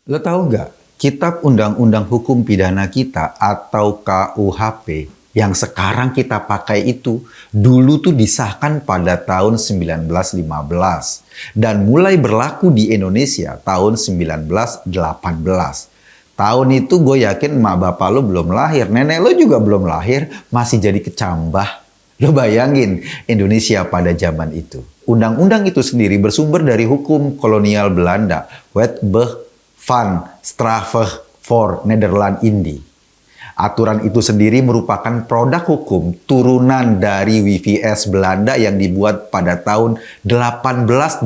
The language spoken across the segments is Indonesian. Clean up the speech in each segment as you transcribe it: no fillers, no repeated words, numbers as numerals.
Lo tahu nggak, Kitab Undang-Undang Hukum Pidana kita atau KUHP yang sekarang kita pakai itu dulu tuh disahkan pada tahun 1915 dan mulai berlaku di Indonesia tahun 1918. Tahun itu gue yakin emak bapak lo belum lahir, nenek lo juga belum lahir, masih jadi kecambah. Lo bayangin Indonesia pada zaman itu. Undang-undang itu sendiri bersumber dari hukum kolonial Belanda, Wetboek van Strafrecht voor Nederland-Indië. Aturan itu sendiri merupakan produk hukum turunan dari WVS Belanda yang dibuat pada tahun 1881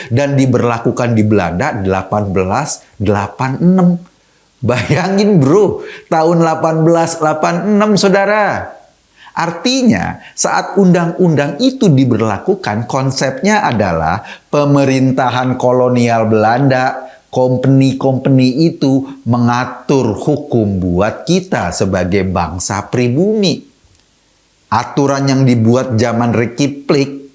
dan diberlakukan di Belanda 1886. Bayangin bro, tahun 1886 saudara. Artinya saat undang-undang itu diberlakukan, konsepnya adalah pemerintahan kolonial Belanda, company itu mengatur hukum buat kita sebagai bangsa pribumi. Aturan yang dibuat zaman Republik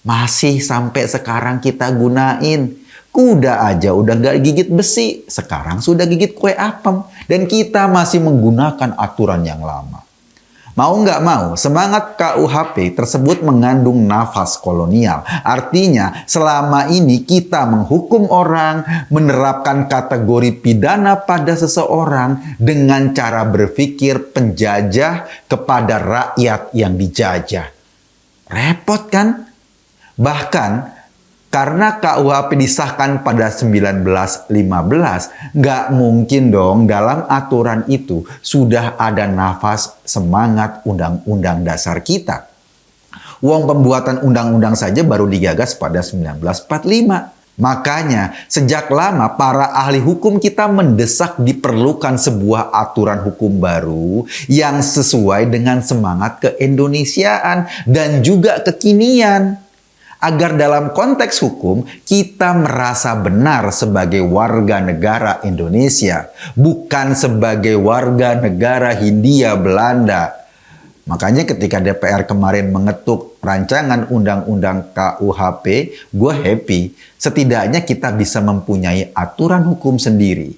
masih sampai sekarang kita gunain. Kuda aja udah gak gigit besi, sekarang sudah gigit kue apem. Dan kita masih menggunakan aturan yang lama. Mau nggak mau, semangat KUHP tersebut mengandung nafas kolonial. Artinya, selama ini kita menghukum orang, menerapkan kategori pidana pada seseorang dengan cara berpikir penjajah kepada rakyat yang dijajah. Repot kan? Bahkan, karena KUHP disahkan pada 1915, nggak mungkin dong dalam aturan itu sudah ada nafas semangat undang-undang dasar kita. Uang pembuatan undang-undang saja baru digagas pada 1945. Makanya sejak lama para ahli hukum kita mendesak diperlukan sebuah aturan hukum baru yang sesuai dengan semangat keindonesiaan dan juga kekinian. Agar dalam konteks hukum kita merasa benar sebagai warga negara Indonesia, bukan sebagai warga negara Hindia Belanda. Makanya ketika DPR kemarin mengetuk rancangan undang-undang KUHP, gue happy. Setidaknya kita bisa mempunyai aturan hukum sendiri.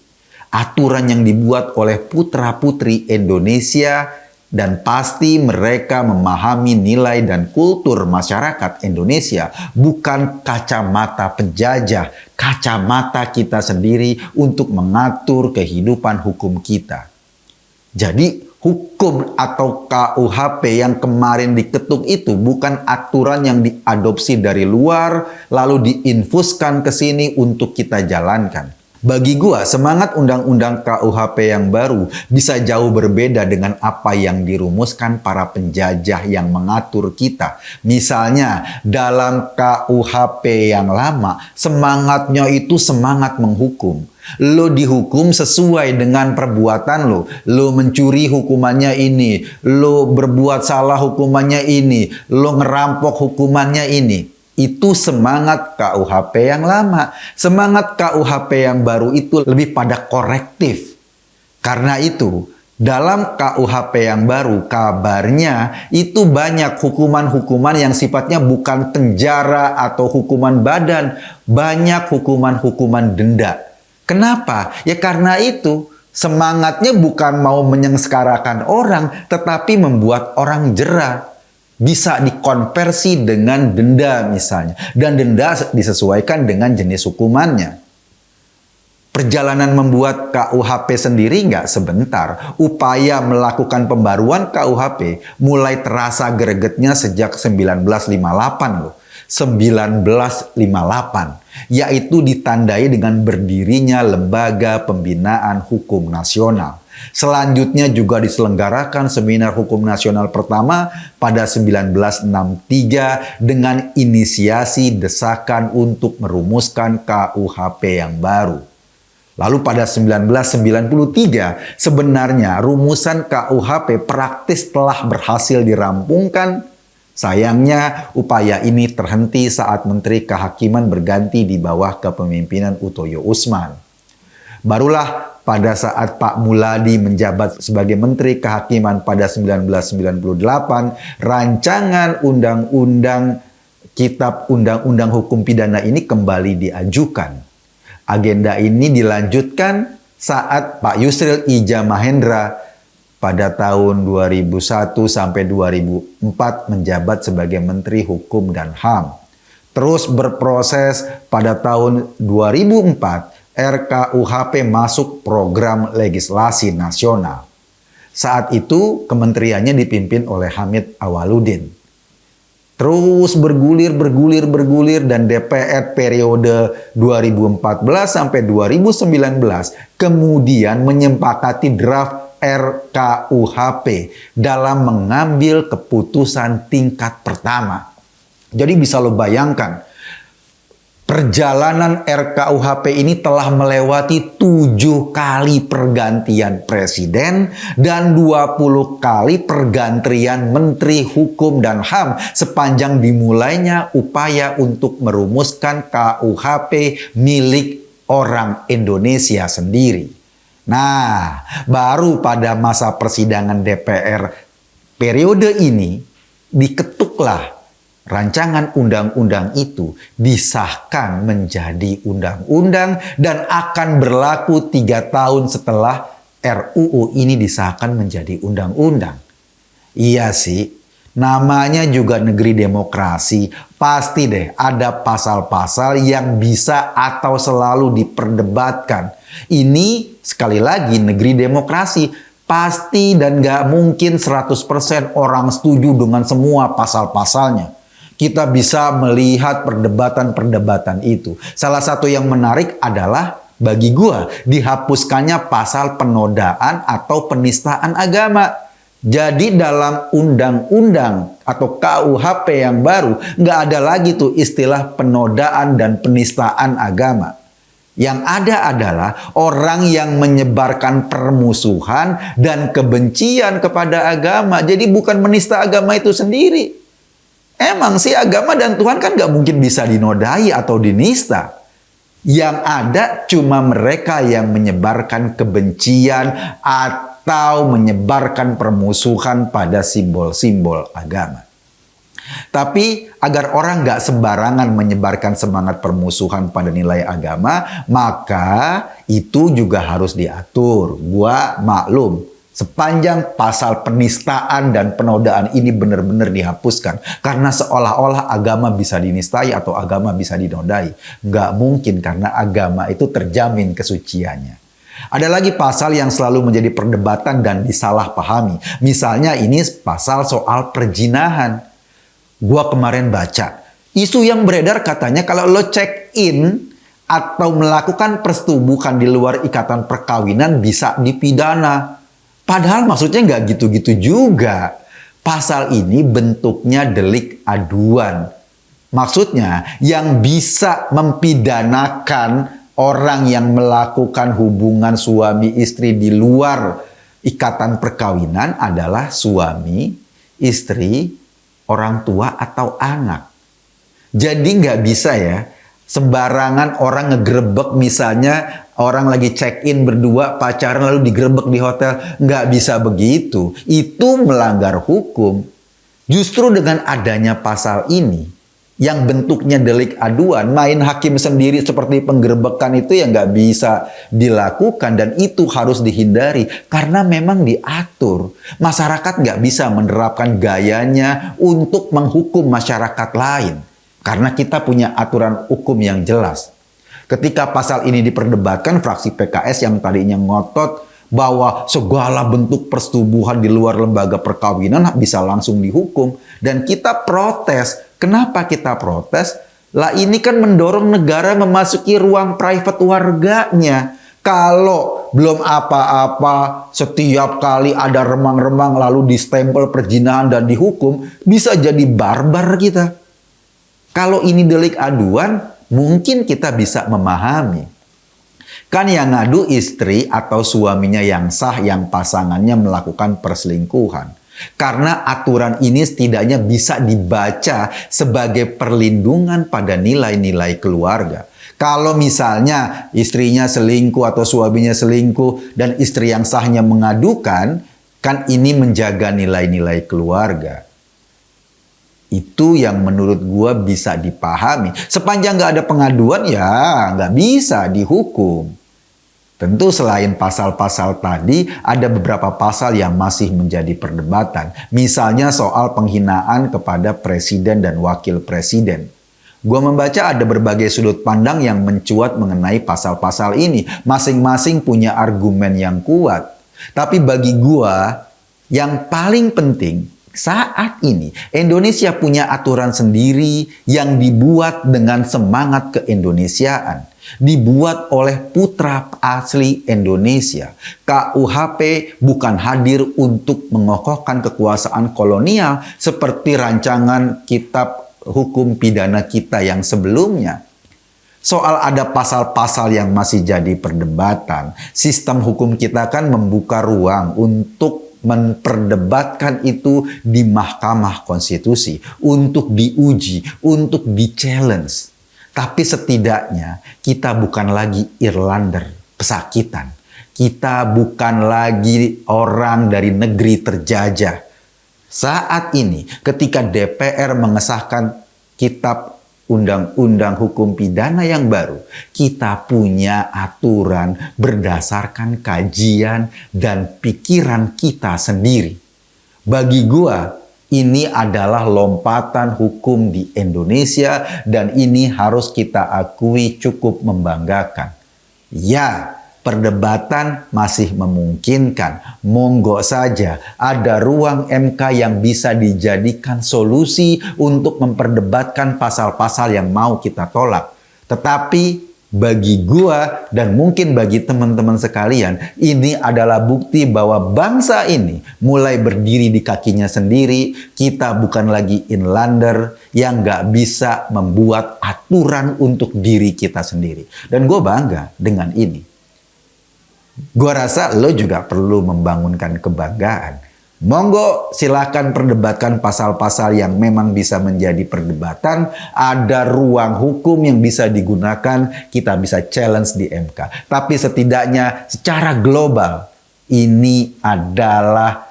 Aturan yang dibuat oleh putra-putri Indonesia. Dan pasti mereka memahami nilai dan kultur masyarakat Indonesia, bukan kacamata penjajah, kacamata kita sendiri untuk mengatur kehidupan hukum kita. Jadi hukum atau KUHP yang kemarin diketuk itu bukan aturan yang diadopsi dari luar lalu diinfuskan ke sini untuk kita jalankan. Bagi gua, semangat undang-undang KUHP yang baru bisa jauh berbeda dengan apa yang dirumuskan para penjajah yang mengatur kita. Misalnya, dalam KUHP yang lama, semangatnya itu semangat menghukum. Lo dihukum sesuai dengan perbuatan lo. Lo mencuri hukumannya ini. Lo berbuat salah hukumannya ini. Lo ngerampok hukumannya ini. Itu semangat KUHP yang lama. Semangat KUHP yang baru itu lebih pada korektif. Karena itu, dalam KUHP yang baru, kabarnya itu banyak hukuman-hukuman yang sifatnya bukan penjara atau hukuman badan. Banyak hukuman-hukuman denda. Kenapa? Ya karena itu, semangatnya bukan mau menyengsarakan orang, tetapi membuat orang jera. Bisa dikonversi dengan denda misalnya. Dan denda disesuaikan dengan jenis hukumannya. Perjalanan membuat KUHP sendiri nggak sebentar. Upaya melakukan pembaruan KUHP mulai terasa gregetnya sejak 1958 loh. 1958. Yaitu ditandai dengan berdirinya Lembaga Pembinaan Hukum Nasional. Selanjutnya juga diselenggarakan seminar hukum nasional pertama pada 1963 dengan inisiasi desakan untuk merumuskan KUHP yang baru. Lalu pada 1993 sebenarnya rumusan KUHP praktis telah berhasil dirampungkan. Sayangnya upaya ini terhenti saat Menteri Kehakiman berganti di bawah kepemimpinan Utoyo Usman. Barulah pada saat Pak Muladi menjabat sebagai Menteri Kehakiman pada 1998, rancangan undang-undang Kitab Undang-Undang Hukum Pidana ini kembali diajukan. Agenda ini dilanjutkan saat Pak Yusril Ija Mahendra pada tahun 2001 sampai 2004 menjabat sebagai Menteri Hukum dan HAM. Terus berproses pada tahun 2004 RKUHP masuk program legislasi nasional. Saat itu kementeriannya dipimpin oleh Hamid Awaludin. Terus bergulir dan DPR periode 2014 sampai 2019 kemudian menyepakati draft RKUHP dalam mengambil keputusan tingkat pertama. Jadi bisa lo bayangkan, perjalanan RKUHP ini telah melewati 7 kali pergantian presiden dan 20 kali pergantian Menteri Hukum dan HAM sepanjang dimulainya upaya untuk merumuskan KUHP milik orang Indonesia sendiri. Nah, baru pada masa persidangan DPR periode ini diketuklah rancangan undang-undang itu disahkan menjadi undang-undang dan akan berlaku 3 tahun setelah RUU ini disahkan menjadi undang-undang. Iya sih, namanya juga negeri demokrasi, pasti deh ada pasal-pasal yang bisa atau selalu diperdebatkan. Ini sekali lagi negeri demokrasi, pasti dan gak mungkin 100% orang setuju dengan semua pasal-pasalnya. Kita bisa melihat perdebatan-perdebatan itu. Salah satu yang menarik adalah bagi gua dihapuskannya pasal penodaan atau penistaan agama. Jadi dalam undang-undang atau KUHP yang baru nggak ada lagi tuh istilah penodaan dan penistaan agama. Yang ada adalah orang yang menyebarkan permusuhan dan kebencian kepada agama. Jadi bukan menista agama itu sendiri. Emang sih agama dan Tuhan kan gak mungkin bisa dinodai atau dinista. Yang ada cuma mereka yang menyebarkan kebencian atau menyebarkan permusuhan pada simbol-simbol agama. Tapi agar orang gak sembarangan menyebarkan semangat permusuhan pada nilai agama, maka itu juga harus diatur. Gua maklum. Sepanjang pasal penistaan dan penodaan ini benar-benar dihapuskan. Karena seolah-olah agama bisa dinistai atau agama bisa dinodai. Nggak mungkin karena agama itu terjamin kesuciannya. Ada lagi pasal yang selalu menjadi perdebatan dan disalahpahami. Misalnya ini pasal soal perjinahan. Gua kemarin baca. Isu yang beredar katanya kalau lo check in atau melakukan persetubuhan di luar ikatan perkawinan bisa dipidana. Padahal maksudnya nggak gitu-gitu juga. Pasal ini bentuknya delik aduan. Maksudnya yang bisa mempidanakan orang yang melakukan hubungan suami istri di luar ikatan perkawinan adalah suami, istri, orang tua, atau anak. Jadi nggak bisa ya sembarangan orang ngegerebek, misalnya orang lagi check-in berdua pacaran lalu digerebek di hotel. Nggak bisa begitu. Itu melanggar hukum. Justru dengan adanya pasal ini yang bentuknya delik aduan, main hakim sendiri seperti penggerebekan itu yang nggak bisa dilakukan dan itu harus dihindari karena memang diatur. Masyarakat nggak bisa menerapkan gayanya untuk menghukum masyarakat lain karena kita punya aturan hukum yang jelas. Ketika pasal ini diperdebatkan, fraksi PKS yang tadinya ngotot bahwa segala bentuk persetubuhan di luar lembaga perkawinan bisa langsung dihukum. Dan kita protes. Kenapa kita protes? Lah ini kan mendorong negara memasuki ruang private warganya. Kalau belum apa-apa, setiap kali ada remang-remang lalu distempel perjinahan dan dihukum, bisa jadi barbar kita. Kalau ini delik aduan, mungkin kita bisa memahami. Kan yang ngadu istri atau suaminya yang sah yang pasangannya melakukan perselingkuhan. Karena aturan ini setidaknya bisa dibaca sebagai perlindungan pada nilai-nilai keluarga. Kalau misalnya istrinya selingkuh atau suaminya selingkuh dan istri yang sahnya mengadukan, kan ini menjaga nilai-nilai keluarga. Itu yang menurut gua bisa dipahami. Sepanjang nggak ada pengaduan ya nggak bisa dihukum. Tentu selain pasal-pasal tadi, ada beberapa pasal yang masih menjadi perdebatan. Misalnya soal penghinaan kepada presiden dan wakil presiden. Gua membaca ada berbagai sudut pandang yang mencuat mengenai pasal-pasal ini. Masing-masing punya argumen yang kuat. Tapi bagi gua, yang paling penting saat ini Indonesia punya aturan sendiri yang dibuat dengan semangat keindonesiaan. Dibuat oleh putra asli Indonesia. KUHP bukan hadir untuk mengokohkan kekuasaan kolonial seperti rancangan kitab hukum pidana kita yang sebelumnya. Soal ada pasal-pasal yang masih jadi perdebatan, sistem hukum kita kan membuka ruang untuk memperdebatkan itu di Mahkamah Konstitusi, untuk diuji, untuk di-challenge. Tapi setidaknya kita bukan lagi Irlander pesakitan. Kita bukan lagi orang dari negeri terjajah. Saat ini ketika DPR mengesahkan kitab undang-undang hukum pidana yang baru, kita punya aturan berdasarkan kajian dan pikiran kita sendiri. Bagi gua, ini adalah lompatan hukum di Indonesia dan ini harus kita akui cukup membanggakan. Ya, perdebatan masih memungkinkan. Monggo saja ada ruang MK yang bisa dijadikan solusi untuk memperdebatkan pasal-pasal yang mau kita tolak. Tetapi bagi gua dan mungkin bagi teman-teman sekalian, ini adalah bukti bahwa bangsa ini mulai berdiri di kakinya sendiri. Kita bukan lagi inlander yang nggak bisa membuat aturan untuk diri kita sendiri. Dan gua bangga dengan ini. Gua rasa lo juga perlu membangunkan kebanggaan. Monggo silakan perdebatkan pasal-pasal yang memang bisa menjadi perdebatan. Ada ruang hukum yang bisa digunakan, kita bisa challenge di MK. Tapi setidaknya secara global, ini adalah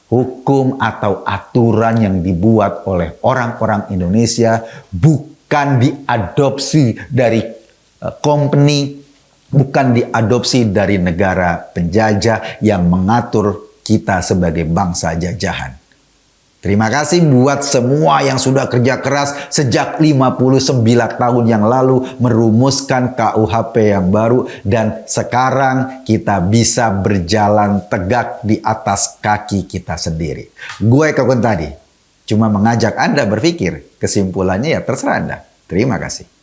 hukum atau aturan yang dibuat oleh orang-orang Indonesia, bukan diadopsi dari company, bukan diadopsi dari negara penjajah yang mengatur kita sebagai bangsa jajahan. Terima kasih buat semua yang sudah kerja keras sejak 59 tahun yang lalu merumuskan KUHP yang baru dan sekarang kita bisa berjalan tegak di atas kaki kita sendiri. Gue Kokun tadi cuma mengajak Anda berpikir, kesimpulannya ya terserah Anda. Terima kasih.